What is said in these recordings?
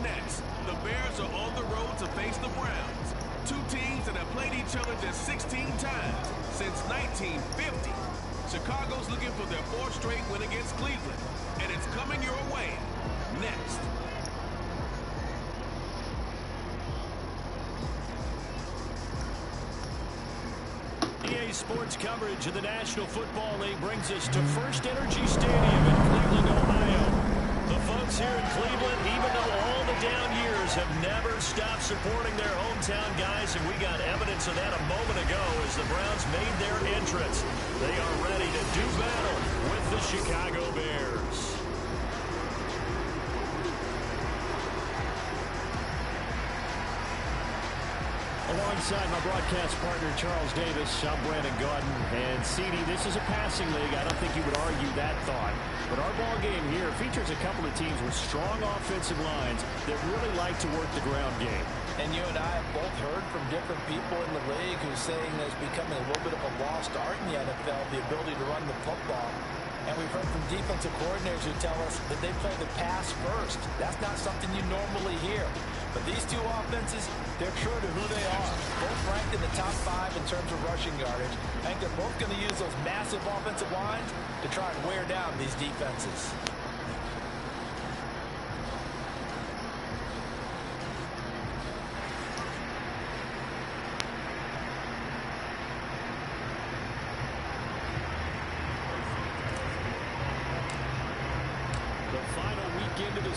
next, the Bears are on the road to face the Browns. Two teams that have played each other just 16 times since 1950. Chicago's looking for their fourth straight win against Cleveland, and it's coming your way next. EA Sports coverage of the National Football League brings us to First Energy Stadium in Cleveland, Ohio. The folks here in Cleveland, even though all the down years, have never stopped supporting their hometown guys, and we got evidence of that a moment ago as the Browns made their entrance. They are ready to do battle with the Chicago Bears. Alongside my broadcast partner, Charles Davis, I'm Brandon Gaudin. And, CD, this is a passing league. I don't think you would argue that thought. But our ball game here features a couple of teams with strong offensive lines that really like to work the ground game. And you and I have both heard from different people in the league who's saying there's becoming a little bit of a lost art in the NFL, the ability to run the football. And we've heard from defensive coordinators who tell us that they play the pass first. That's not something you normally hear. But these two offenses, they're true to who they are. Both ranked in the top 5 in terms of rushing yardage. I think they're both going to use those massive offensive lines to try and wear down these defenses.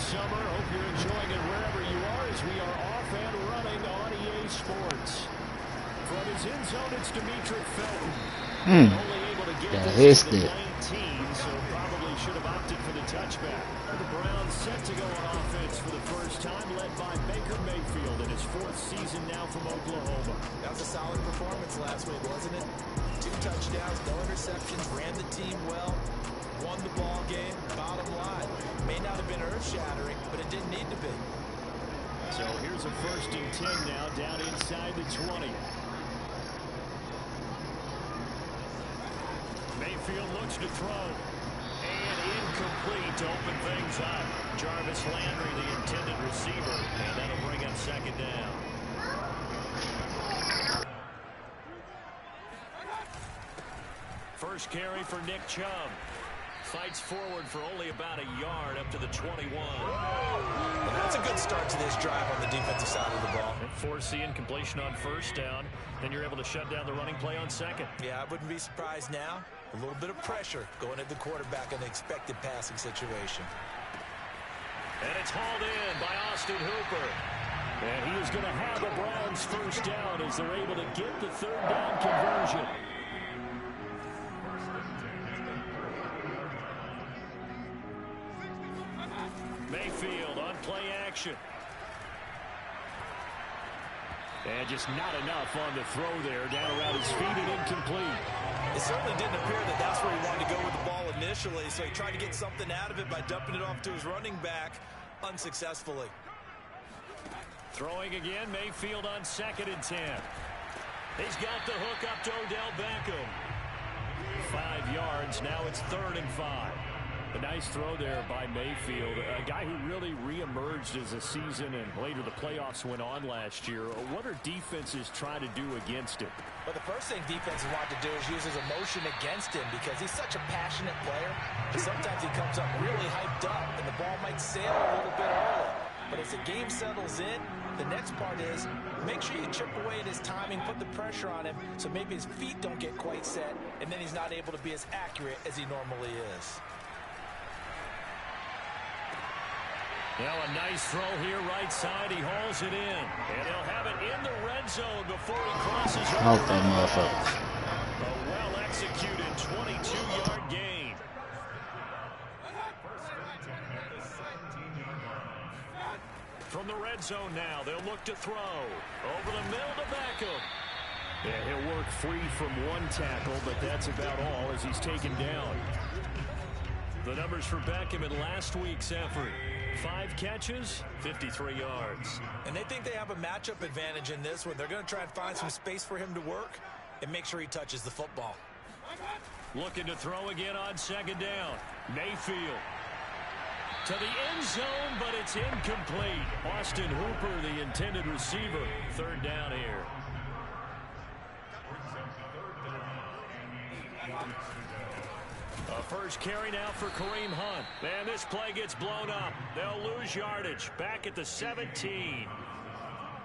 Summer. Hope you're enjoying it wherever you are as we are off and running on EA Sports. From his end zone, it's Demetric Felton. Only able to get this to the 19, so probably should have opted for the touchback. The Browns set to go on offense for the first time, led by Baker Mayfield in his 4th season now from Oklahoma. That was a solid performance last week, wasn't it? 2 touchdowns, no interceptions, ran the team well. Won the ball game. Bottom line, may not have been earth-shattering, but it didn't need to be. So here's a 1st and 10 now, down inside the 20. Mayfield looks to throw. And incomplete to open things up. Jarvis Landry, the intended receiver, and that'll bring up 2nd down. First carry for Nick Chubb. Fights forward for only about a yard up to the 21. Well, that's a good start to this drive on the defensive side of the ball. Forcing completion on 1st down. Then you're able to shut down the running play on 2nd. Yeah, I wouldn't be surprised now. A little bit of pressure going at the quarterback in an expected passing situation. And it's hauled in by Austin Hooper. And he is going to have the Browns 1st down as they're able to get the 3rd down conversion. Mayfield on play action. And just not enough on the throw there. Down around his feet and incomplete. It certainly didn't appear that that's where he wanted to go with the ball initially, so he tried to get something out of it by dumping it off to his running back unsuccessfully. Throwing again, Mayfield on 2nd and 10. He's got the hook up to Odell Beckham. 5 yards, now it's 3rd and 5. A nice throw there by Mayfield, a guy who really reemerged as the season and later the playoffs went on last year. What are defenses trying to do against him? Well, the first thing defenses want to do is use his emotion against him because he's such a passionate player. And sometimes he comes up really hyped up and the ball might sail a little bit early. But as the game settles in, the next part is make sure you chip away at his timing, put the pressure on him so maybe his feet don't get quite set, and then he's not able to be as accurate as he normally is. Now a nice throw here, right side. He hauls it in. And he'll have it in the red zone before he crosses over. Out that motherfucker. A well-executed 22-yard gain. From the red zone now, they'll look to throw. Over the middle to Beckham. Yeah, he'll work free from one tackle, but that's about all as he's taken down. The numbers for Beckham in last week's effort. 5 catches, 53 yards. And they think they have a matchup advantage in this one. They're going to try and find some space for him to work and make sure he touches the football. Looking to throw again on 2nd down. Mayfield. To the end zone, but it's incomplete. Austin Hooper, the intended receiver. Third down here. A first carry now for Kareem Hunt. And this play gets blown up. They'll lose yardage. Back at the 17.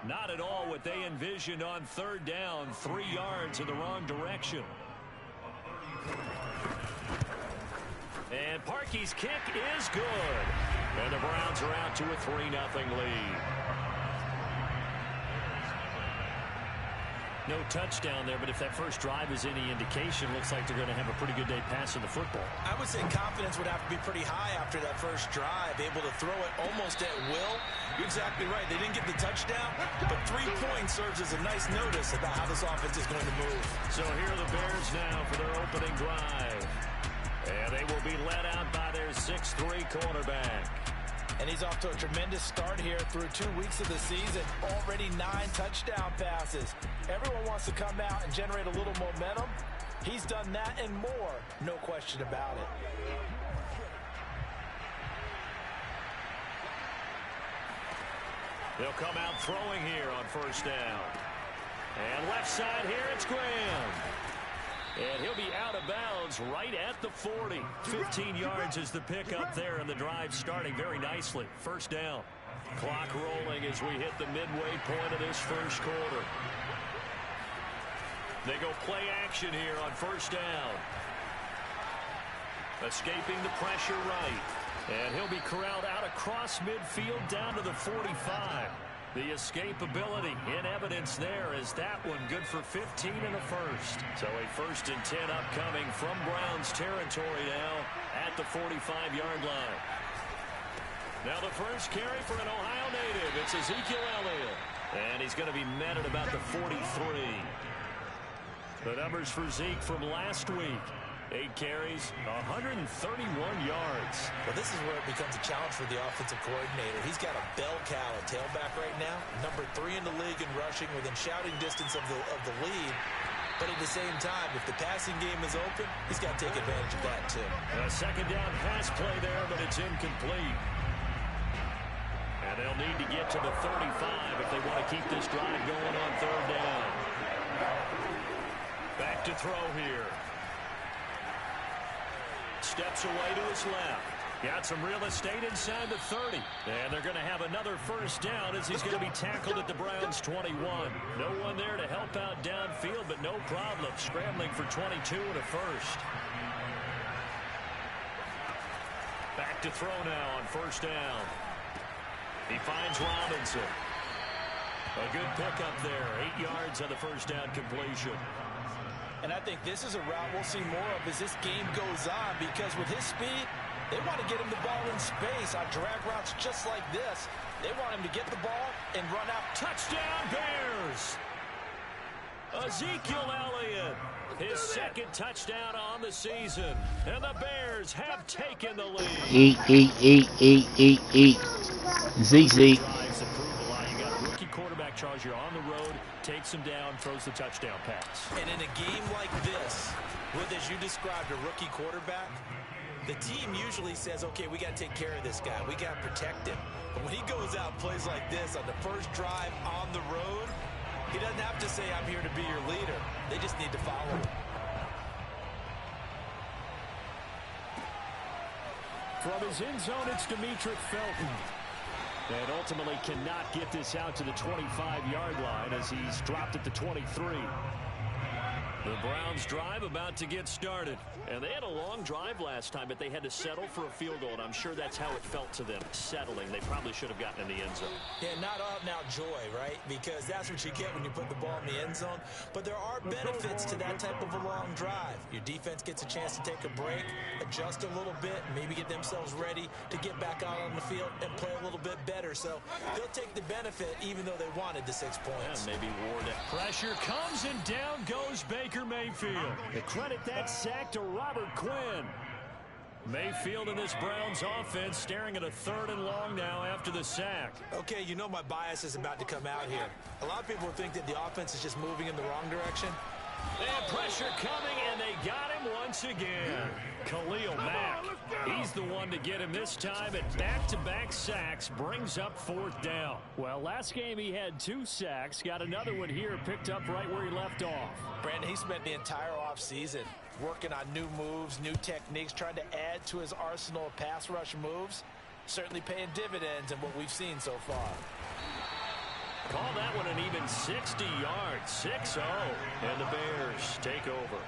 Not at all what they envisioned on third down. 3 yards in the wrong direction. And Parkey's kick is good. And the Browns are out to a 3-0 lead. No touchdown there, but if that first drive is any indication, looks like they're going to have a pretty good day passing the football. I would say confidence would have to be pretty high after that first drive, able to throw it almost at will. You're exactly right. They didn't get the touchdown, but 3 points serves as a nice notice about how this offense is going to move. So here are the Bears now for their opening drive. And they will be led out by their 6'3" quarterback. And he's off to a tremendous start here through 2 weeks of the season. Already 9 touchdown passes. Everyone wants to come out and generate a little momentum. He's done that and more. No question about it. They'll come out throwing here on first down. And left side here, it's Graham. And he'll be out of bounds right at the 40. 15 yards is the pickup there, and the drive starting very nicely. First down. Clock rolling as we hit the midway point of this first quarter. They go play action here on first down. Escaping the pressure right. And he'll be corralled out across midfield down to the 45. The escapability in evidence there is that one good for 15 in the first. So a 1st and 10 upcoming from Browns territory now at the 45-yard line. Now the first carry for an Ohio native. It's Ezekiel Elliott. And he's going to be met at about the 43. The numbers for Zeke from last week. 8 carries, 131 yards. Well, this is where it becomes a challenge for the offensive coordinator. He's got a bell cow at tailback right now. Number 3 in the league in rushing within shouting distance of the lead. But at the same time, if the passing game is open, he's got to take advantage of that too. A second down pass play there, but it's incomplete. And they'll need to get to the 35 if they want to keep this drive going on third down. Back to throw here. Steps away to his left. Got some real estate inside the 30. And they're going to have another first down as he's going to be tackled at the Browns' 21. No one there to help out downfield, but no problem. Scrambling for 22 and a first. Back to throw now on first down. He finds Robinson. A good pickup there. 8 yards on the first down completion. And I think this is a route we'll see more of as this game goes on, because with his speed, they want to get him the ball in space on drag routes just like this. They want him to get the ball and run out. Touchdown, Bears! Ezekiel Elliott, his second touchdown on the season. And the Bears have taken the lead. Zeke. Rookie quarterback charge. You're on the road, takes him down, throws the touchdown pass. And in a game like this, with, as you described, a rookie quarterback, the team usually says, okay, we got to take care of this guy. We got to protect him. But when he goes out and plays like this on the first drive on the road, he doesn't have to say, I'm here to be your leader. They just need to follow him. From his end zone, it's Demetric Felton. And ultimately cannot get this out to the 25-yard line as he's dropped at the 23. The Browns drive about to get started. And they had a long drive last time, but they had to settle for a field goal. And I'm sure that's how it felt to them, settling. They probably should have gotten in the end zone. Yeah, not out and out joy, right? Because that's what you get when you put the ball in the end zone. But there are benefits to that type of a long drive. Your defense gets a chance to take a break, adjust a little bit, maybe get themselves ready to get back out on the field and play a little bit better. So they'll take the benefit even though they wanted the 6 points. Yeah, maybe Ward. Pressure comes and down goes Baker Mayfield. They credit that sack to Robert Quinn. Mayfield in this Browns offense staring at a 3rd and long now after the sack. Okay, you know my bias is about to come out here. A lot of people think that the offense is just moving in the wrong direction. And pressure coming, And they got him once again. Khalil Mack. He's the one to get him this time, and back-to-back sacks brings up 4th down. Well, last game he had 2 sacks. Got another one here, picked up right where he left off. Brandon, he spent the entire offseason working on new moves, new techniques, trying to add to his arsenal of pass rush moves. Certainly paying dividends in what we've seen so far. Call that one an even 60 yards, 6-0, and the Bears take over.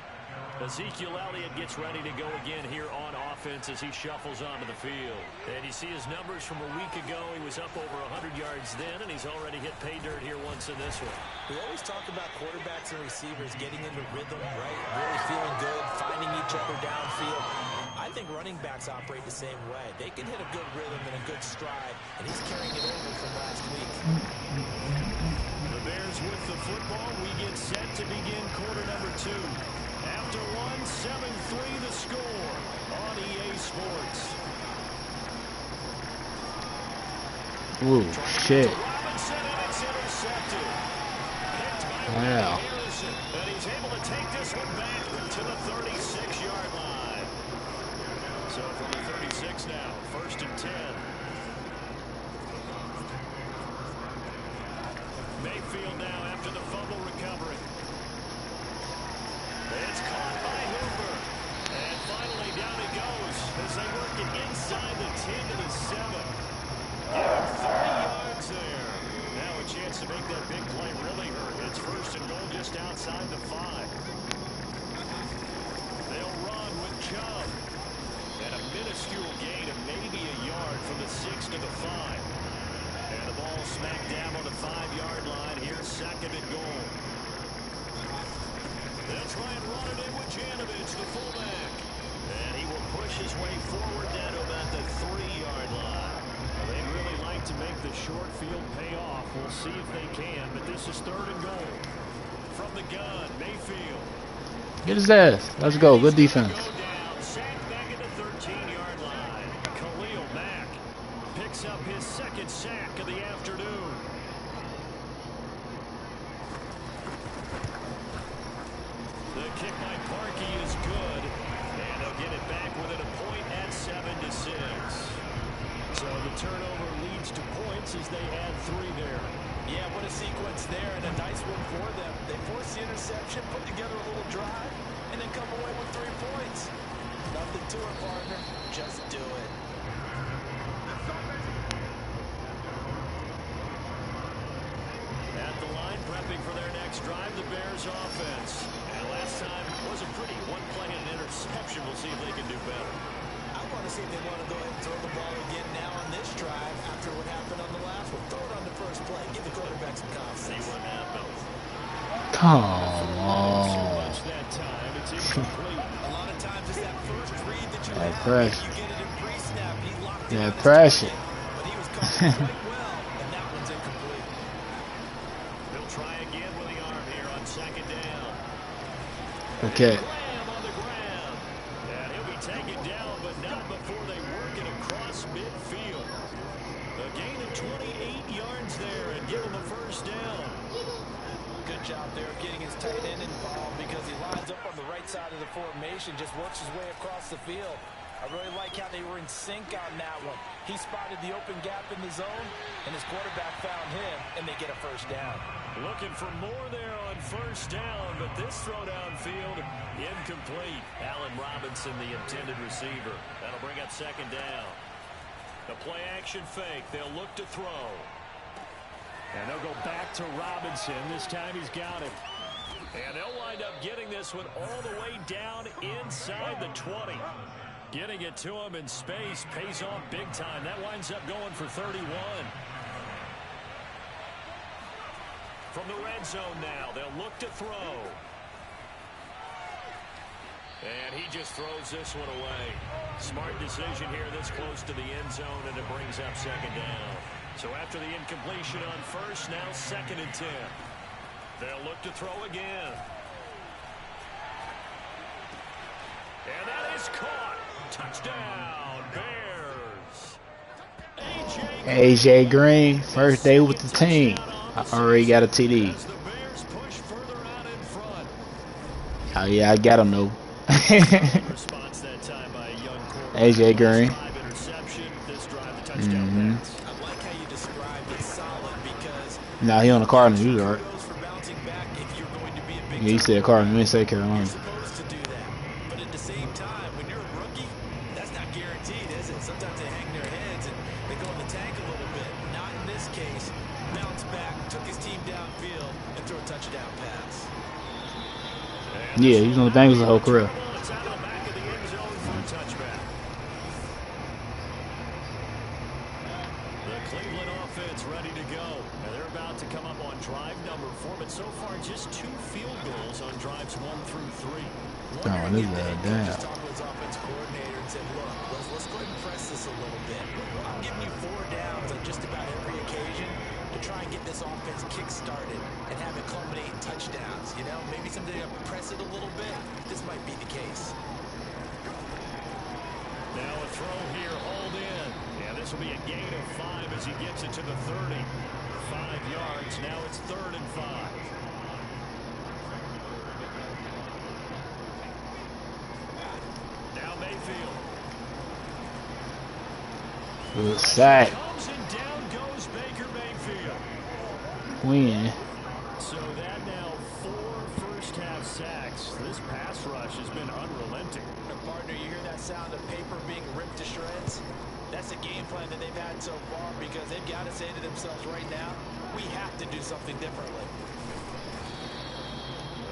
Ezekiel Elliott gets ready to go again here on offense as he shuffles onto the field. And you see his numbers from a week ago. He was up over 100 yards then, and he's already hit pay dirt here once in this one. We always talk about quarterbacks and receivers getting into rhythm, right? Really feeling good, finding each other downfield. I think running backs operate the same way. They can hit a good rhythm and a good stride, and he's carrying it over from last week. The Bears with the football. We get set to begin quarter number 2. After 1, 7-3 the score on EA Sports. Ooh, shit. Robinson, and it's intercepted. Wow. And he's able to take this one back to the 36-yard line. So from the 36 now, 1st and 10. Mayfield now after the fumble recovery. It's caught by Hooper. And finally down he goes as they work it inside the 10 to the 7. Give him 30 yards there. Now a chance to make that big play really hurt. It's 1st and goal just outside the 5. They'll run with Chubb. And a minuscule gain of maybe a yard from the 6 to the 5. And the ball smacked down on the 5-yard line. Here's 2nd and goal. They'll try and run it in with Janovich, the fullback. And he will push his way forward down to about the 3-yard line. They'd really like to make the short field pay off. We'll see if they can, but this is 3rd and goal. From the gun, Mayfield. Get his ass. Let's go. Good defense. Sacked back at the 13-yard line. Khalil Mack picks up his 2nd sack of the afternoon. The kick by Parkey is good, and they'll get it back within a point at 7-6. So the turnover leads to points as they add 3 there. Yeah, what a sequence there, and a nice one for them. They force the interception, put together a little drive, and then come away with 3 points. Nothing to it, partner. Just do it. At the line, prepping for their next drive, the Bears offense. And last time was a pretty one play and an interception. We'll see if they can do better. I want to see if they want to go ahead and throw the ball again now on this drive after what happened on the last one. Throw it on the first play. Give the quarterback some confidence. See what happens. Come Too on. much that time. It's incomplete. A lot of times it's that first read that you That have. pressure. You get it in pre-snap. He locked it Yeah, on his pressure. target, but he was caught quite well, and that one's incomplete. They'll try again with the arm here on 2nd down. Okay. Lamb on the ground. And he'll be taken down, but not before they work it across midfield. A gain of 28 yards there and give him a 1st down. Good job there of getting his tight end involved because he lines up on the right side of the formation, just works his way across the field. I really like how they were in sync on that one. He spotted the open gap in the zone, and his quarterback found him, and they get a 1st down. Looking for more there on 1st down, but this throw downfield incomplete. Allen Robinson, the intended receiver. That'll bring up 2nd down. The play action fake. They'll look to throw. And they'll go back to Robinson. This time he's got him. And they'll wind up getting this one all the way down inside the 20. Getting it to him in space pays off big time. That winds up going for 31. From the red zone now, they'll look to throw. And he just throws this one away. Smart decision here this close to the end zone, and it brings up 2nd down. So after the incompletion on 1st, now 2nd and 10. They'll look to throw again. And that is caught. Touchdown, Bears. AJ Green, first day with the team. I already got a TD. Oh yeah, I got him though. Response that time by a young quarterback. AJ Green. Interception. This drive, the touchdown pass. I like how you described it solid because Nah, he on the Cardinals. He's alright. kudos for bouncing back if you're going to be a big Yeah, he said Cardinals. He didn't say Carolina. You're supposed to do that. But at the same time, when you're a rookie, that's not guaranteed, is it? Sometimes they hang their heads and they go in the tank a little bit. Not in this case. Bounce back, took his team downfield, and threw a touchdown pass. Yeah, he was on the Bengals the whole career. It's out of the back of the end zone for a touchback. The Cleveland offense ready to go. And they're about to come up on drive number 4, but so far just 2 field goals on drives 1 through 3. Oh, this is damn. Just talked to his offense coordinator and said, look, let's go ahead and press this a little bit. I'm giving you 4 downs on just about every occasion to try and get this offense kick-started and have it culminate in touchdowns. You know, maybe someday I'll press it a little bit. This might be the case. Now a throw here, hauled in. Yeah, this will be a gain of 5 as he gets it to the 30. 5 yards, now it's 3rd and 5. Now Mayfield. Good sack. Comes and down goes Baker Mayfield. Win. So that now 4 first-half sacks. This pass rush has been unrelenting. Partner, you hear that sound of paper being ripped to shreds? That's the game plan that they've had so far because they've got to say to themselves right now, we have to do something differently.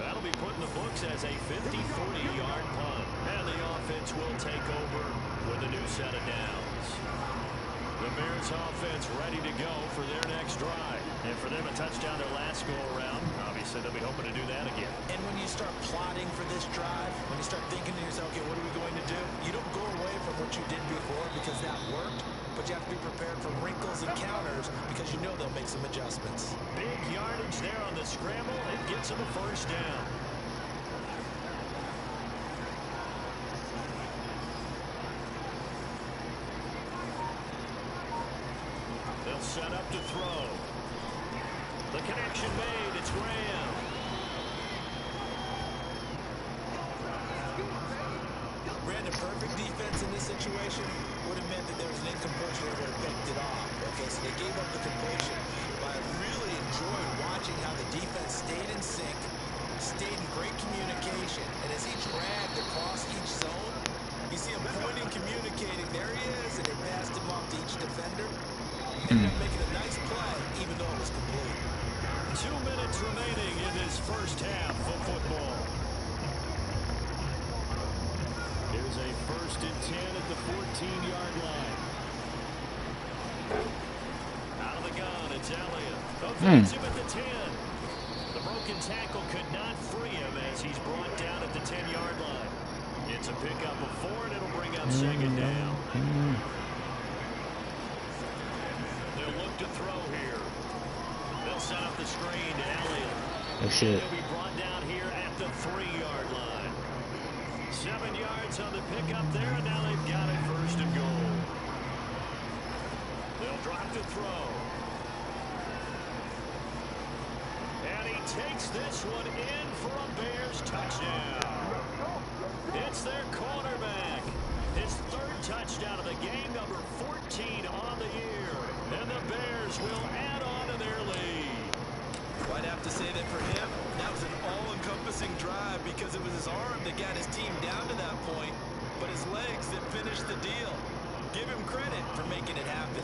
That'll be put in the books as a 53-yard punt. And the offense will take over with a new set of downs. The Bears offense ready to go for their next drive. And for them, a touchdown their last go-around. Obviously, they'll be hoping to do that again. And when you start plotting for this drive, when you start thinking to yourself, okay, what are we going to do? You don't go away from what you did before because that worked, but you have to be prepared for wrinkles and counters because you know they'll make some adjustments. Big yardage there on the scramble. It gets them a first down. They'll set up to throw. The connection made. It's Graham. Ran a perfect defense in this situation would have meant that there was an incompletion that would have picked it off. Okay, so they gave up the completion. But I really enjoyed watching how the defense stayed in sync, stayed in great communication, and as he dragged across each zone, you see him pointing, communicating. There he is, and they passed him off to each defender. Ended up making a nice play, even though it was complete. 2 minutes remaining in this first half of football. Here's a 1st and 10 at the 14-yard line. Out of the gun, it's Elliott. Offensive at the 10. The broken tackle could not free him as he's brought down at the 10-yard line. It's a pickup of 4, and it'll bring up 2nd down. They'll look to throw here. They'll set up the screen to Elliott. Oh shit. He'll be brought down here at the 3-yard line. 7 yards on the pickup there, and now they've got it 1st and goal. They'll drop to throw. And he takes this one in for a Bears touchdown. It's their quarterback. His 3rd touchdown of the game, number 14 on the year. And the Bears will add on to their lead. I'd have to say that for him, that was an all-encompassing drive because it was his arm that got his team down to that point, but his legs that finished the deal. Give him credit for making it happen.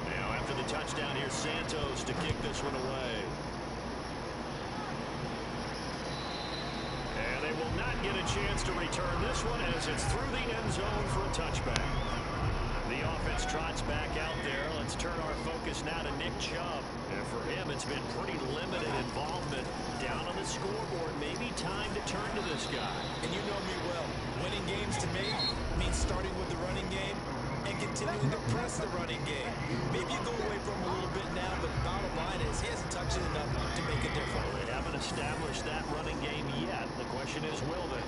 Now after the touchdown, here's Santos to kick this one away. And they will not get a chance to return this one as it's through the end zone for a touchback. The offense trots back out there. Let's turn our focus now to Nick Chubb. And for him, it's been pretty limited involvement down on the scoreboard. Maybe time to turn to this guy. And you know me well. Winning games to me means starting with the running game and continuing to press the running game. Maybe you go away from him a little bit now, but the bottom line is he hasn't touched it enough to make a difference. They haven't established that running game yet. The question is, will they?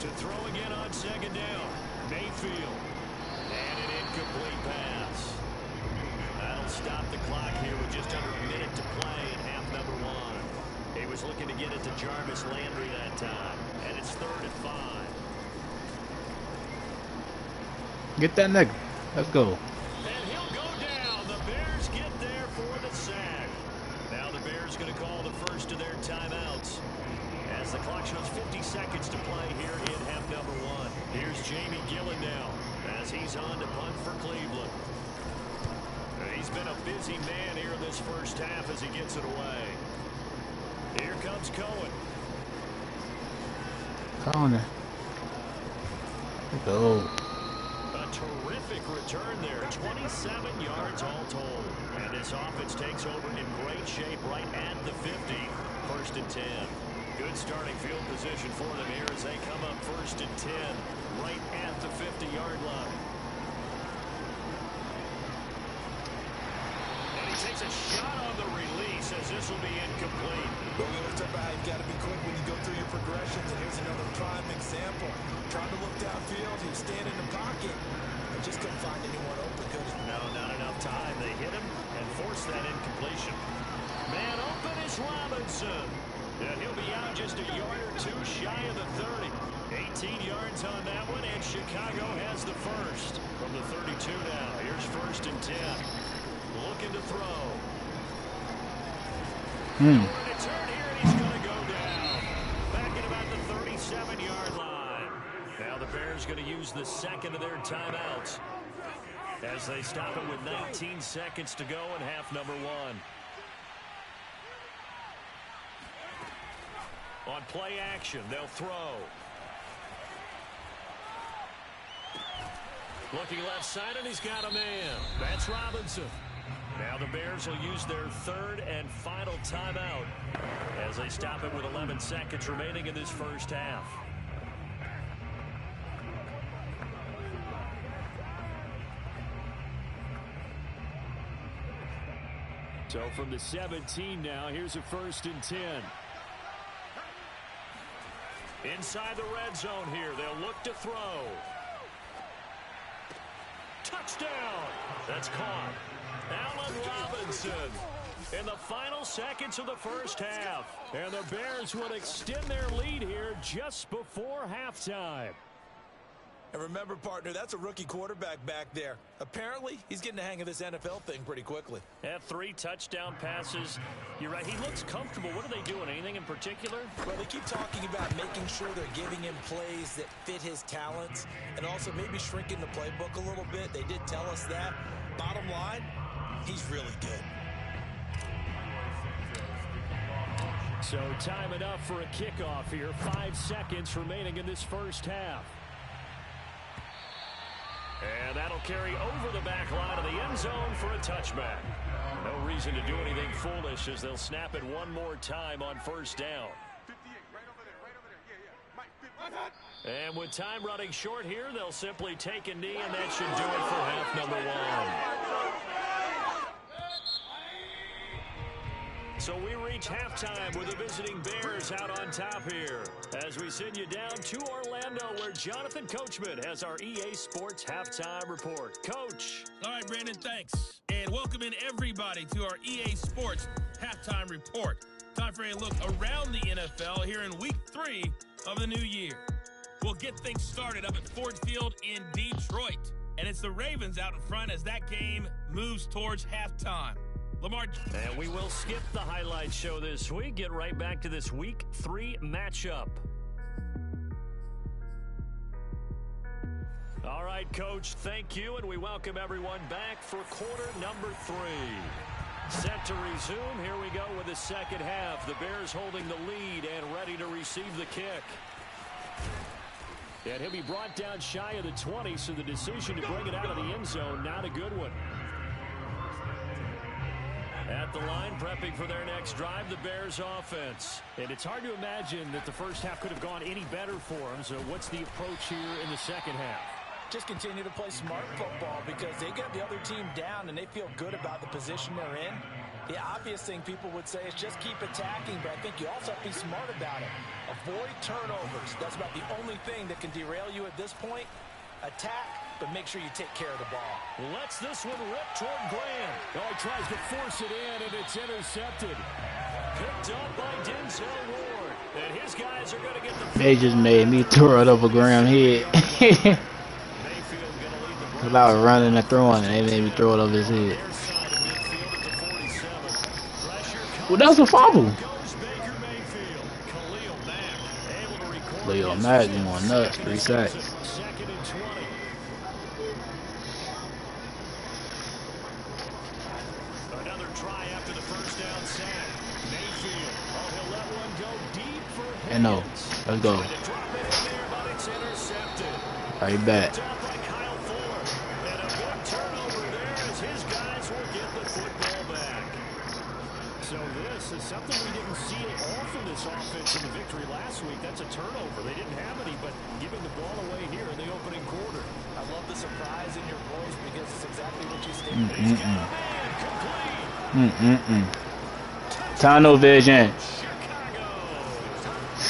To throw again on 2nd down. Mayfield. And an incomplete pass. That'll stop the clock here with just under a minute to play in half number 1. was looking to get it to Jarvis Landry that time. And it's 3rd and 5. Get that nigga. Let's go. And he'll go down. The Bears get there for the sack. Now the Bears going to call the first of their timeouts as the clock shows 50 seconds to play here in half number 1. Here's Jamie Gillen now as he's on to punt for Cleveland. He's been a busy man here in this first half as he gets it away. Here comes Cohen. Cohen. Let's go. A terrific return there. 27 yards all told. And this offense takes over in great shape right at the 50. 1st and 10. Good starting field position for them here as they come up 1st and 10 right at the 50-yard line. And he takes a shot on the release as this will be incomplete. But we always talk about how you've got to be quick when you go through your progressions, and here's another prime example. Trying to look downfield, he was standing in the pocket, and just couldn't find anyone open, could he? No, not enough time. They hit him and forced that incompletion. Man open is Robinson. And he'll be out just a yard or two shy of the 30. 18 yards on that one, and Chicago has the first. From the 32 now, here's 1st and 10. Looking to throw. Nowhere to turn here, and he's going to go down. Back at about the 37-yard line. Now the Bears going to use the second of their timeouts as they stop it with 19 seconds to go in half number 1. On play action, they'll throw. Looking left side, and he's got a man. That's Robinson. Now the Bears will use their 3rd and final timeout as they stop it with 11 seconds remaining in this first half. So from the 17 now, here's a 1st and 10. Inside the red zone here, they'll look to throw. Touchdown! That's caught. Allen Robinson in the final seconds of the first half. And the Bears will extend their lead here just before halftime. And remember, partner, that's a rookie quarterback back there. Apparently, he's getting the hang of this NFL thing pretty quickly. Have 3 touchdown passes. You're right, he looks comfortable. What are they doing? Anything in particular? Well, they keep talking about making sure they're giving him plays that fit his talents and also maybe shrinking the playbook a little bit. They did tell us that. Bottom line, he's really good. So time enough for a kickoff here. 5 seconds remaining in this first half. And that'll carry over the back line of the end zone for a touchback. No reason to do anything foolish as they'll snap it one more time on 1st down. And with time running short here, they'll simply take a knee, and that should do it for half number 1. So we reach halftime with the visiting Bears out on top here as we send you down to Orlando where Jonathan Coachman has our EA Sports Halftime Report. Coach. All right, Brandon, thanks. And welcome in everybody to our EA Sports Halftime Report. Time for a look around the NFL here in Week 3 of the new year. We'll get things started up at Ford Field in Detroit. And it's the Ravens out in front as that game moves towards halftime. Lamar. And we will skip the highlight show this week. Get right back to this Week 3 matchup. All right, Coach, thank you, and we welcome everyone back for quarter number 3. Set to resume. Here we go with the second half. The Bears holding the lead and ready to receive the kick. And he'll be brought down shy of the 20, so the decision to bring it out of the end zone, not a good one. At the line, prepping for their next drive, the Bears offense. And it's hard to imagine that the first half could have gone any better for them. So what's the approach here in the second half? Just continue to play smart football because they got the other team down and they feel good about the position they're in. The obvious thing people would say is just keep attacking, but I think you also have to be smart about it. Avoid turnovers. That's about the only thing that can derail you at this point. Attack, but make sure you take care of the ball. Lets this one rip toward Graham. Oh, he tries to force it in, and it's intercepted. picked up by Denzel Ward. And his guys are going to get the They just made me throw it over Graham head. Cause I was running and throwing, and they made me throw it over his head. Well, that was a fumble. Leo Mack going nuts, 3 sacks. Another try after the first down sack. Mayfield. Oh, he'll let one go deep for him. And no, let's go. Right back. So this is something we didn't see at all from this offense in the victory last week. That's a turnover. They didn't have any, but giving the ball away here in the opening quarter. I love the surprise in your voice because it's exactly what you stated. Tunnel vision.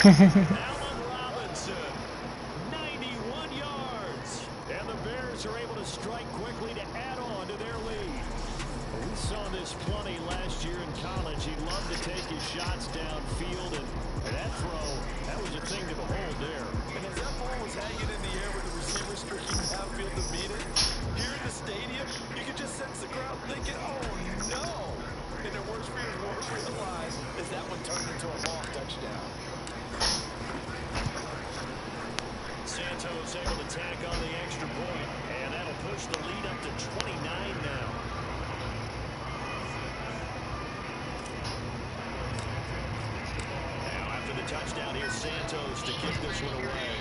Robinson, 91 yards. And the Bears are able to strike quickly to add on to their lead. We saw this plenty last year in college. He loved to take his shots downfield, and that throw, that was a thing to behold there. And as that ball was hanging in the air with the receiver streaking downfield to beat it, here in the stadium, you could just sense the crowd thinking, oh no! And their worst fears won't realize as that one turned into a long touchdown. Santos able to tack on the extra point, and that'll push the lead up to 29 now. Now after the touchdown, here's Santos to kick this one away.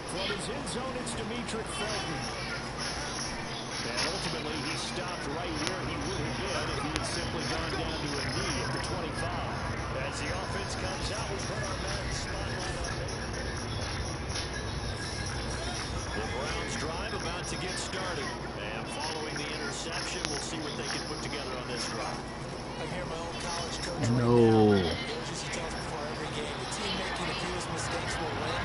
From his end zone, it's Demetric Felton. And ultimately, he stopped right where he would have been if he had simply gone down to a knee at the 25. As the offense comes out, we put our Madden spotlight on it. The Browns drive about to get started. And following the interception, we'll see what they can put together on this drive. I hear my old college coach No. right now. He tells before every game, the team making the fewest mistakes will win.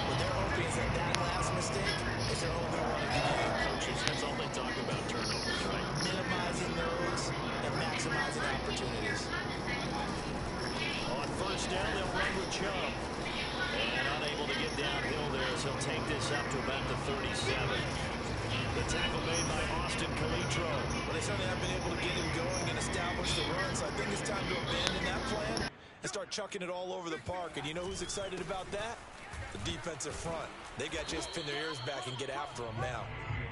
What they're hoping is that last mistake is their only one of the game. Coaches, that's all they talk about, turnovers, right? Minimizing those and maximizing opportunities. On first down, they'll run with Chubb. And unable to get downhill there, so he'll take this up to about the 37. The tackle made by Austin Calitro. Well, they certainly have been able to get him going and establish the run, so I think it's time to abandon that plan and start chucking it all over the park. And you know who's excited about that? The defensive front. They got just pin their ears back and get after him now.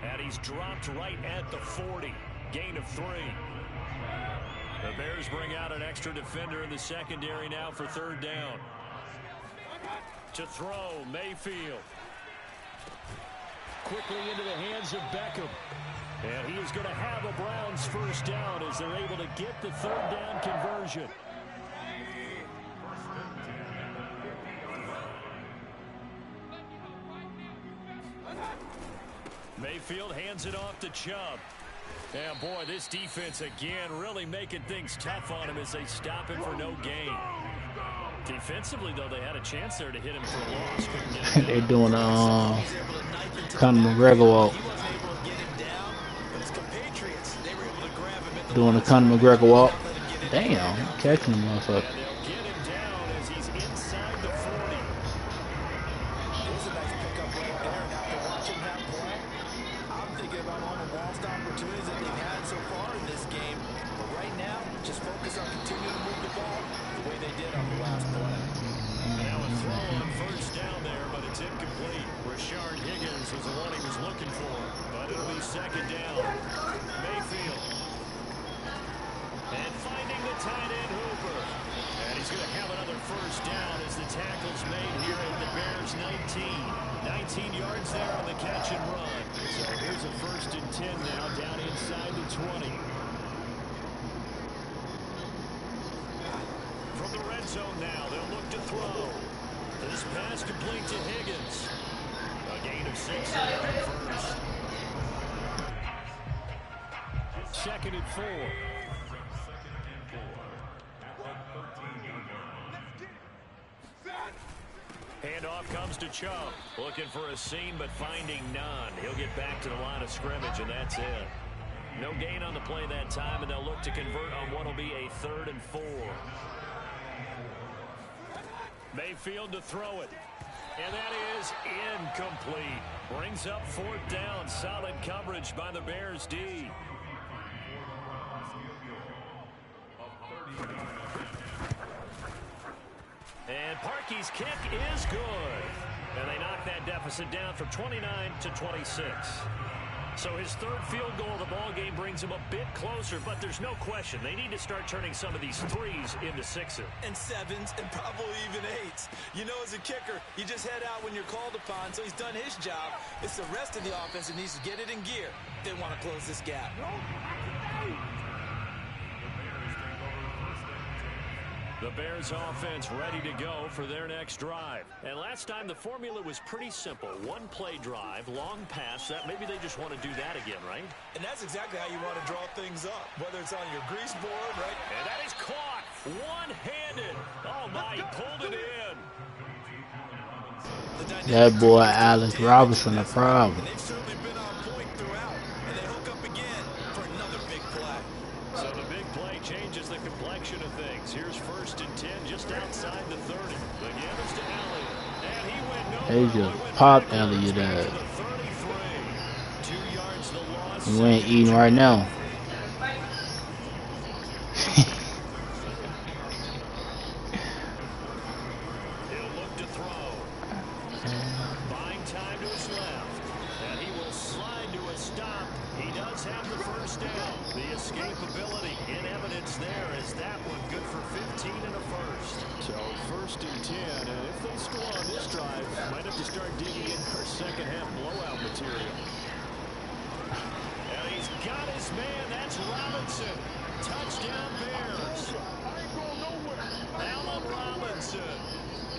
And he's dropped right at the 40. Gain of 3. The Bears bring out an extra defender in the secondary now for third down. To throw, Mayfield. Quickly into the hands of Beckham. And he is going to have a Browns first down as they're able to get the third down conversion. Mayfield hands it off to Chubb. And boy, this defense again really making things tough on him as they stop him for no gain. Defensively, though, they had a chance there to hit him for a loss. Couldn't get it done. They're doing Conor McGregor walk. Doing the Conor McGregor walk. Damn, catching him, motherfucker. Second down. Mayfield. And finding the tight end Hooper. And he's going to have another first down as the tackle's made here at the Bears 19. 19 yards there on the catch and run. So here's a 1st and 10 now down inside the 20. From the red zone now, they'll look to throw. This pass complete to Higgins. A gain of 6 there on first. 2nd and 4. Handoff comes to Chubb. Looking for a seam, but finding none. He'll get back to the line of scrimmage, and that's it. No gain on the play that time, and they'll look to convert on what will be a 3rd and 4. Mayfield to throw it. And that is incomplete. Brings up 4th down. Solid coverage by the Bears D. And Parkey's kick is good. And they knock that deficit down from 29 to 26. So his 3rd field goal of the ball game brings him a bit closer, but there's no question they need to start turning some of these 3s into 6s. And 7s and probably even 8s. You know, as a kicker, you just head out when you're called upon, so he's done his job. It's the rest of the offense that needs to get it in gear. They want to close this gap. The Bears offense ready to go for their next drive. And last time the formula was pretty simple. 1-play drive, long pass. That maybe they just want to do that again, right? And that's exactly how you want to draw things up, whether it's on your grease board, right? And that is caught one-handed. Oh, my, he pulled it in. That boy Alex Robinson a problem. They've certainly been on point throughout, and they hook up again for another big play. So the big play changes the complexion of things. Here's 1st and 10 just outside the 30. The Gibbons to Elliott. And he went nowhere. They just popped Elliott out. 2 yards the loss. He ain't eating right now. He'll look to throw. Buying time to his left. And he will slide to a stop. He does have the 1st down. The escapability in evidence there is that one good for 15 and a 1st. So 1st and 10, and if they score on this drive, might have to start digging in for 2nd half blowout material. And he's got his man. That's Robinson. Touchdown Bears. Allen Robinson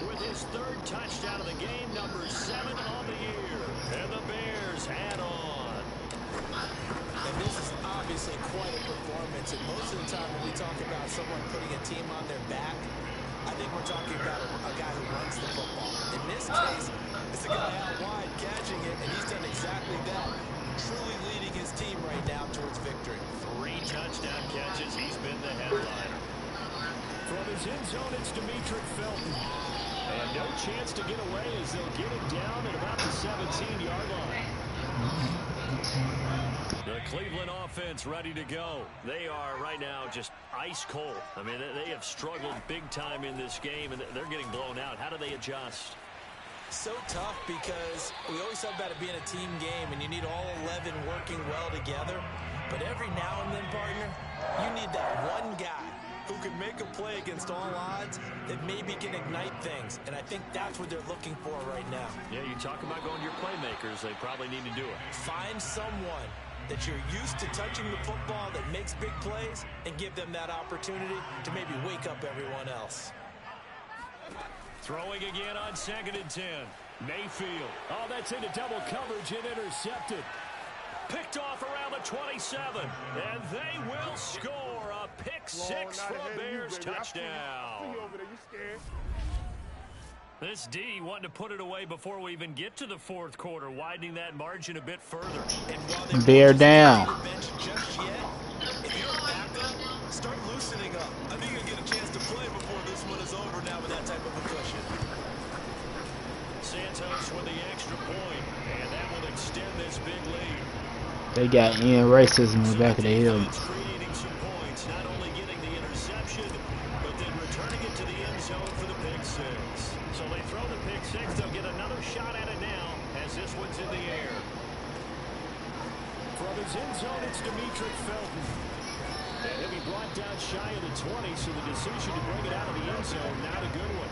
with his 3rd touchdown of the game, number 7 on the year. And the Bears add on. And this is obviously quite a performance. And most of the time when we talk about someone putting a team on their back, I think we're talking about a guy who runs the football. In this case, it's a guy out wide catching it, and he's done exactly that. Truly leading his team right now towards victory. 3 touchdown catches. He's been the headliner. From his end zone, it's Demetric Felton. And no chance to get away as they'll get it down at about the 17-yard line. The Cleveland offense ready to go. They are right now just ice cold. I mean, they have struggled big time in this game, and they're getting blown out. How do they adjust? So tough because we always talk about it being a team game, and you need all 11 working well together. But every now and then, partner, you need that one guy who can make a play against all odds that maybe can ignite things. And I think that's what they're looking for right now. Yeah, you talk about going to your playmakers. They probably need to do it. Find someone that you're used to touching the football that makes big plays and give them that opportunity to maybe wake up everyone else. Throwing again on 2nd and 10. Mayfield. Oh, that's into double coverage and intercepted. Picked off around the 27. And they will score a pick-6 for a Bears touchdown. This D wanting to put it away before we even get to the 4th quarter, widening that margin a bit further. Bear down. If you're a backup, start loosening up. I think you'll get a chance to play before this one is over now with that type of a cushion. Santos with the extra point, and that will extend this big lead. They got in racism in the back of the hill. Creating some points, not only getting the interception, but then returning it to the end zone for the pick-6. So they throw the pick-6. They'll get another shot at it now as this one's in the air. From his end zone, it's Demetric Felton. And he'll be brought down shy of the 20, so the decision to bring it out of the end zone, not a good one.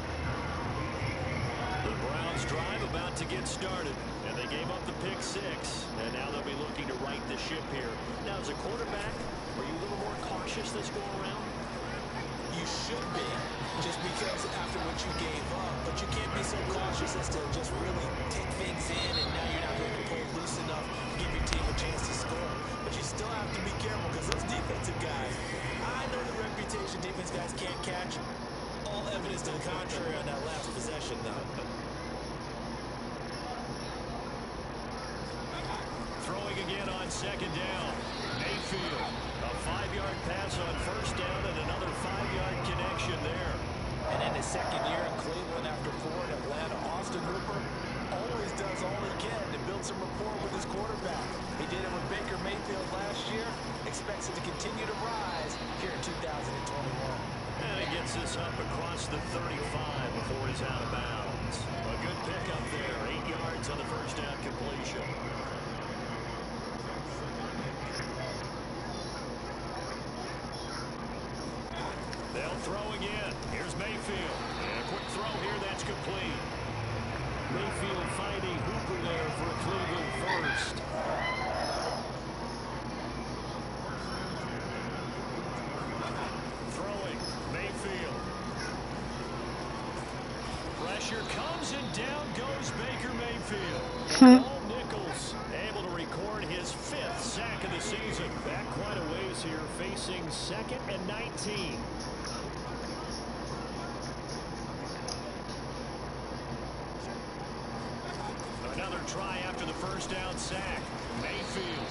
The Browns drive about to get started, and they gave up the pick-6, and now they'll be looking to right the ship here. Now, as a quarterback, are you a little more cautious this go around? You should be, just because after what you gave up, but you can't be so cautious as to just really take things in, and now you're not going to pull loose enough to give your team a chance to score. But you still have to be careful because those defensive guys, I know the reputation defense guys can't catch. All evidence to the contrary on that last possession, though. Throwing again on 2nd down. Mayfield. A 5-yard pass on first down and another 5-yard connection there. And in his second year in Cleveland after 4 in Atlanta, Austin Hooper always does all he can to build some rapport with his quarterback. He did it with Baker Mayfield last year. Expects it to continue to rise here in 2021. And he gets this up across the 35 before he's out of bounds. A good pickup there. 8 yards on the first down completion. They'll throw again. Here's Mayfield. And a quick throw here. That's complete. Mayfield finding Hooper there for a Cleveland first. Throwing. Mayfield. Pressure comes and down goes Baker Mayfield. All Nichols able to record his 5th sack of the season. Back quite a ways here, facing 2nd and 19. Another try after the first down sack. Mayfield,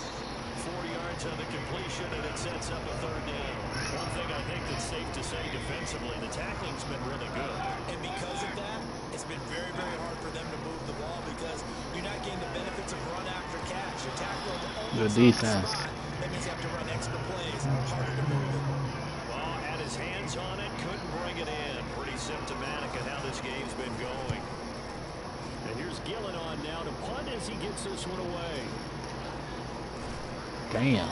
4 yards on the completion, and it sets up a 3rd down. One thing I think that's safe to say defensively, the tackling's been really good. And because of that, it's been very, very hard for them to move the ball because you're not getting the benefits of run after catch. Your tackle Good defense. That means you have to run extra plays, harder to move it. Well, had his hands on it, couldn't bring it in. Pretty symptomatic of how this game's been going. And here's Gillen on now to punt as he gets this one away. Damn.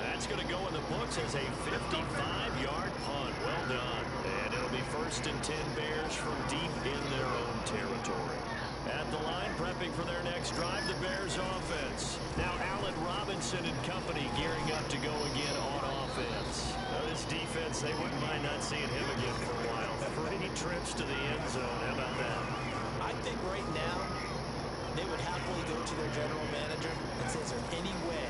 That's going to go in the books as a 55-yard punt. Well done. And it'll be 1st and 10 Bears from deep in their own territory. At the line, prepping for their next drive, the Bears offense. Now Allen Robinson and company gearing up to go again on offense. Now this defense, they wouldn't mind not seeing him again for a while. 3 trips to the end zone. How about that? I think right now they would happily go to their general manager and say, is there any way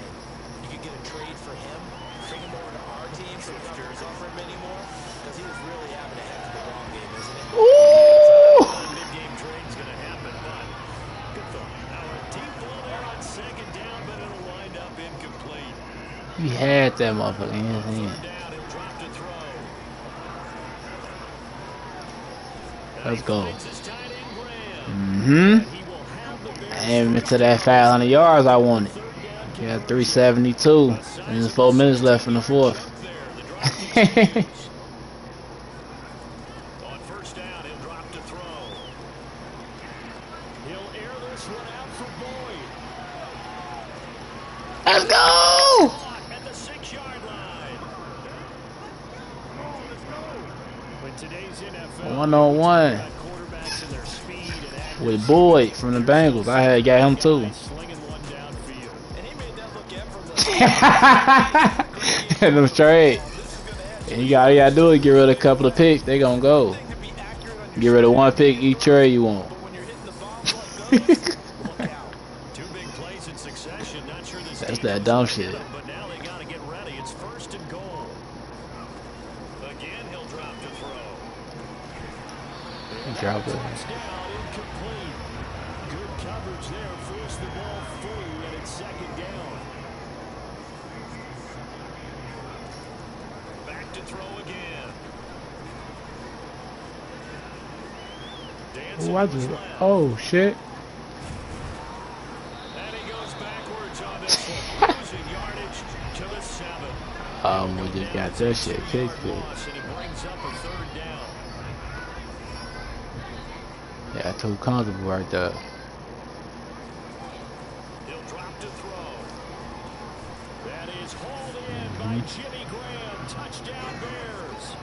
you could get a trade for him, bring him over to our team so we don't have to cover him anymore? Because he was really having a heck of a long game, isn't it? Ooh! Mid-game trade's going to happen, but good thought. Now a deep ball there on 2nd down, but it'll wind up incomplete. He had that motherfucker in his hand. Down, he'll drop to throw. Let's go. Mm-hmm. Aiming to that 500 yards I wanted. Yeah, 372. And there's 4 minutes left in the 4th. On first down, he'll drop to throw. He'll air this one out for Boyd. Let's go! At the 6-yard line. When today's NFL, 1-on-1 quarterbacks and their speed and with Boyd from the Bengals. I had got him too. slinging one downfield. And he made that look effortless. Them straight. And you gotta do is get rid of a couple of picks. They gonna go. Get rid of 1 pick each trade you want. When you're hitting the bombs like those, look out. 2 big plays in succession. Not sure this That's team that knows dumb how to shit. get 'em, but now they got to get ready. It's 1st and goal. Again, he'll drop to throw. Drop it. Touchdown, incomplete. Good coverage there. Forced the ball through, and it's 2nd down. Back to throw again. Dancing Oh, I to his just, left. oh shit. And he goes backwards on this one. Losing yardage to the 7. We just got that shit kicked. And he brings up a 3rd down. Yeah, too comfortable right there. He'll drop to throw. That is hauled in by Jimmy Graham. Touchdown Bears.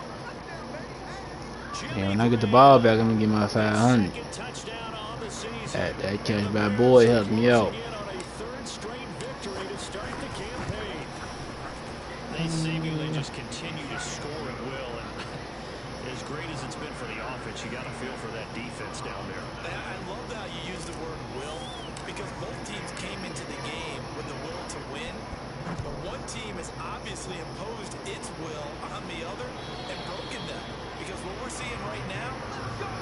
Yeah, when I get the ball back, I'm gonna get my 500. Second touchdown on the season. That catch by Boyd helped me out. Again on a 3rd straight victory to start the campaign. They seemingly just continue to score at will, and as great as it's been for the offense, you got to feel for that defense down there. I love how you use the word will because both teams came into the game with the will to win, but one team has obviously imposed its will on the other and broken them. Because what we're seeing right now,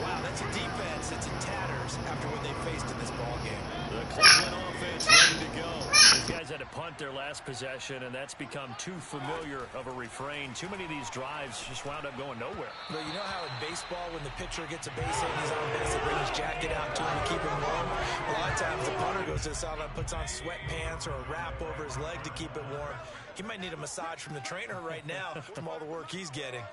wow, that's a defense that's in tatters after what they faced in this ball game. The Cleveland offense ready to go. These guys had to punt their last possession, and that's become too familiar of a refrain. Too many of these drives just wound up going nowhere. But you know how in baseball, when the pitcher gets a base hit and he's on base, they bring his jacket out to him to keep him warm? A lot of times the punter goes to the sideline, puts on sweatpants or a wrap over his leg to keep it warm. He might need a massage from the trainer right now from all the work he's getting.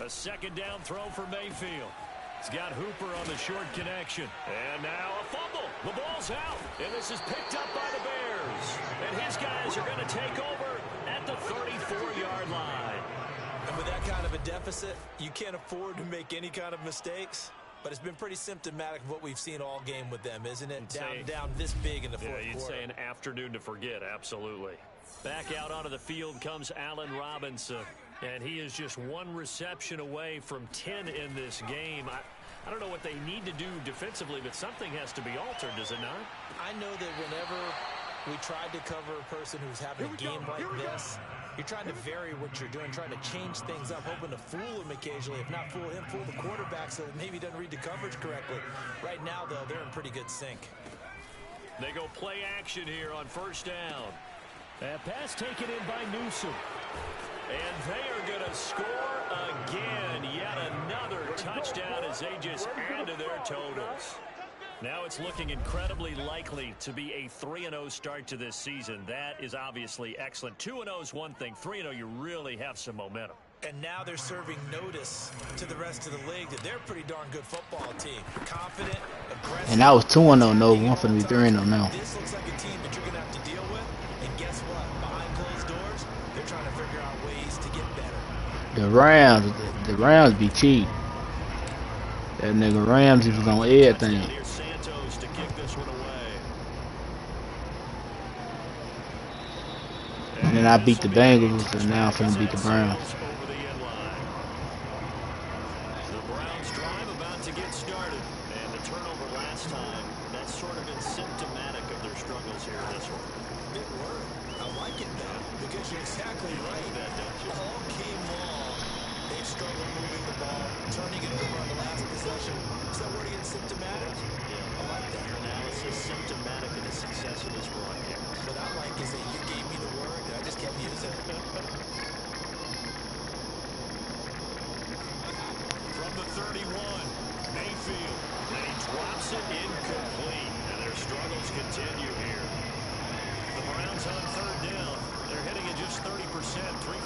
A second down throw for Mayfield. He's got Hooper on the short connection. And now a fumble. The ball's out. And this is picked up by the Bears. And his guys are going to take over at the 34-yard line. And with that kind of a deficit, you can't afford to make any kind of mistakes. But it's been pretty symptomatic of what we've seen all game with them, isn't it? Down this big in the fourth quarter. You'd say an afternoon to forget, absolutely. Back out onto the field comes Allen Robinson. And he is just one reception away from 10 in this game. I don't know what they need to do defensively, but something has to be altered, does it not? I know that whenever we tried to cover a person who's having a game like this, you're trying to vary what you're doing, trying to change things up, hoping to fool him occasionally. If not fool him, fool the quarterback so that maybe he doesn't read the coverage correctly. Right now, though, they're in pretty good sync. They go play action here on first down. That pass taken in by Newsom. And they are going to score again. Yet another touchdown as they just add to their totals. Now it's looking incredibly likely to be a 3-0 start to this season. That is obviously excellent. 2-0 is one thing. 3-0, you really have some momentum. And now they're serving notice to the rest of the league that they're a pretty darn good football team. Confident, aggressive. And that was 2-0. No, one for me 3-0 now. This looks like a team that you're going to have to deal with. And guess what? Behind closed doors, they're trying to figure out ways to get better. The Rams be cheap. That nigga Ramsey was on everything. To kick this one away. And then I beat the Bengals, and now I'm finna beat the Browns. Over the end line. The Browns drive about to get started. And the turnover last time, that's sort of been symptomatic of their struggles here in this one. It worked. I like it, though, because you're exactly right. All game long, they struggled moving the ball, turning it over on the last possession. So that word again, symptomatic? I like that. Your analysis symptomatic of the success of this broadcast. What I like is that you gave me the word, and I just kept using it. From the 31, Mayfield. And he drops it incomplete. And their struggles continue here. The Browns on third down. They're hitting at just 30%, 3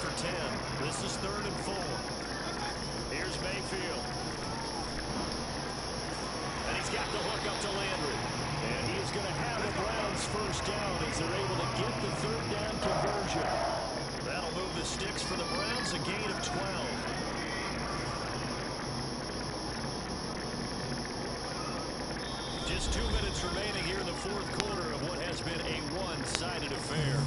for 10. This is 3rd and 4. Here's Mayfield. And he's got the hook up to Landry. And he is going to have the Browns first down as they're able to get the 3rd down conversion. That'll move the sticks for the Browns, a gain of 12. Just 2 minutes remaining here in the fourth quarter of what has been a one-sided affair.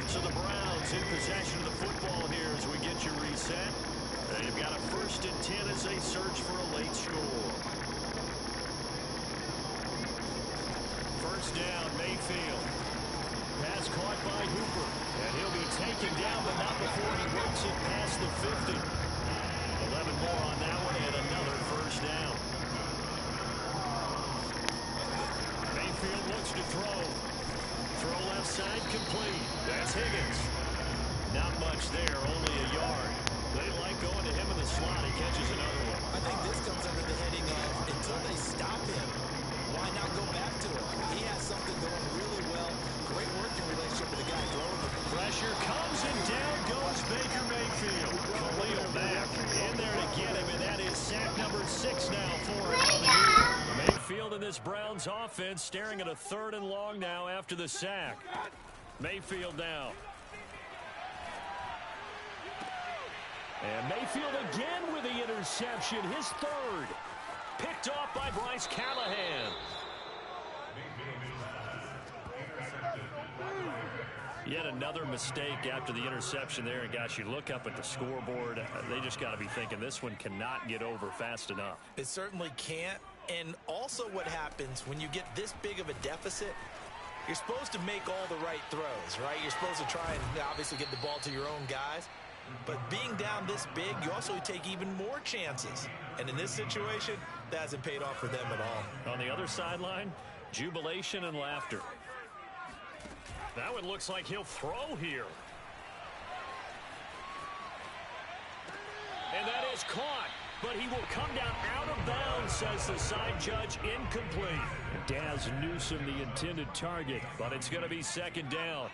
So the Browns in possession of the football here as we get your reset. They've got a 1st and 10 as they search for a late score. First down, Mayfield. Pass caught by Hooper. And he'll be taken down, but not before he works it past the 50. 11 more on that one and another first down. Mayfield looks to throw. Throw left side complete. That's Higgins. Not much there, only a yard. They like going to him in the slot. He catches another one. I think this comes under the heading of until they stop him, why not go back to him? He has something going really well. Great working relationship with the guy throwing the pressure comes and down goes Baker Mayfield. Khalil Mack in there to get him, and that is sack number 6 now for him on the year. Mayfield in this Browns offense staring at a 3rd and long now after the sack. Mayfield now. And Mayfield again with the interception, his 3rd. Picked off by Bryce Callahan. Yet another mistake after the interception there. And, gosh, you look up at the scoreboard. They just got to be thinking this one cannot get over fast enough. It certainly can't. And also what happens when you get this big of a deficit, you're supposed to make all the right throws, right? You're supposed to try and obviously get the ball to your own guys. But being down this big, you also take even more chances. And in this situation, that hasn't paid off for them at all. On the other sideline, jubilation and laughter. Now it looks like he'll throw here. And that is caught. But he will come down out of bounds, says the side judge, incomplete. Daz Newsome, the intended target, but it's going to be second down.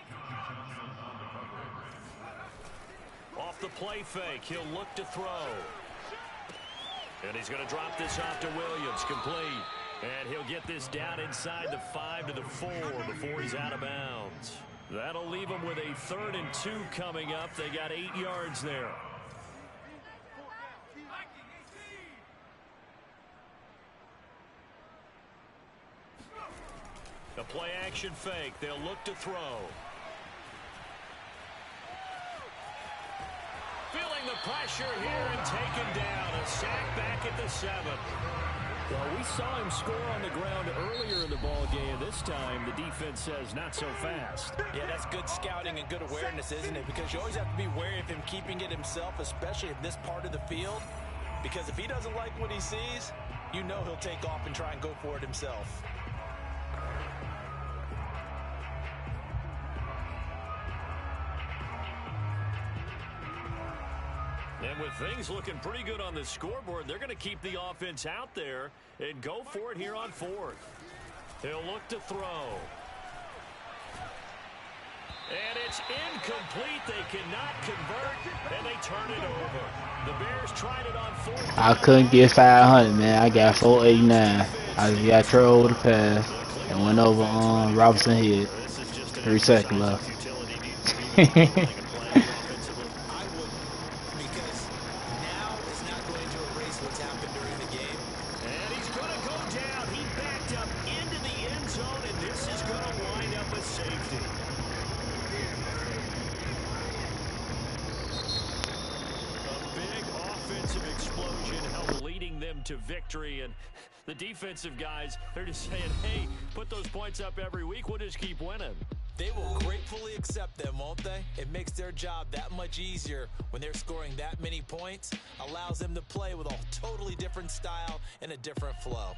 Off the play fake, he'll look to throw. And he's going to drop this off to Williams, complete. And he'll get this down inside the 5 to the 4 before he's out of bounds. That'll leave him with a 3rd and 2 coming up. They got 8 yards there. A play-action fake. They'll look to throw. Feeling the pressure here and taken down. A sack back at the 7. Well, we saw him score on the ground earlier in the ball game. This time, the defense says not so fast. Yeah, that's good scouting and good awareness, isn't it? Because you always have to be wary of him keeping it himself, especially in this part of the field. Because if he doesn't like what he sees, you know he'll take off and try and go for it himself. And with things looking pretty good on the scoreboard, they're going to keep the offense out there and go for it here on 4th. He'll look to throw. And it's incomplete. They cannot convert, and they turn it over. The Bears tried it on 4th. I couldn't get 500, man. I got 489. I just got thrown over the pass and went over on Robinson Head. 3 seconds left. To victory, and the defensive guys, they're just saying, hey, put those points up every week, we'll just keep winning. They will gratefully accept them, won't they? It makes their job that much easier when they're scoring that many points, allows them to play with a totally different style and a different flow.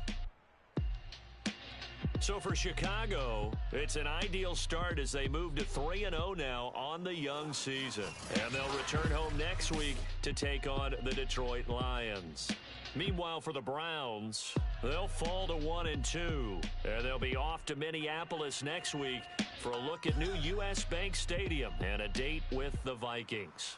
So for Chicago, it's an ideal start as they move to 3-0 now on the young season. And they'll return home next week to take on the Detroit Lions. Meanwhile, for the Browns, they'll fall to 1-2, and they'll be off to Minneapolis next week for a look at new U.S. Bank Stadium and a date with the Vikings.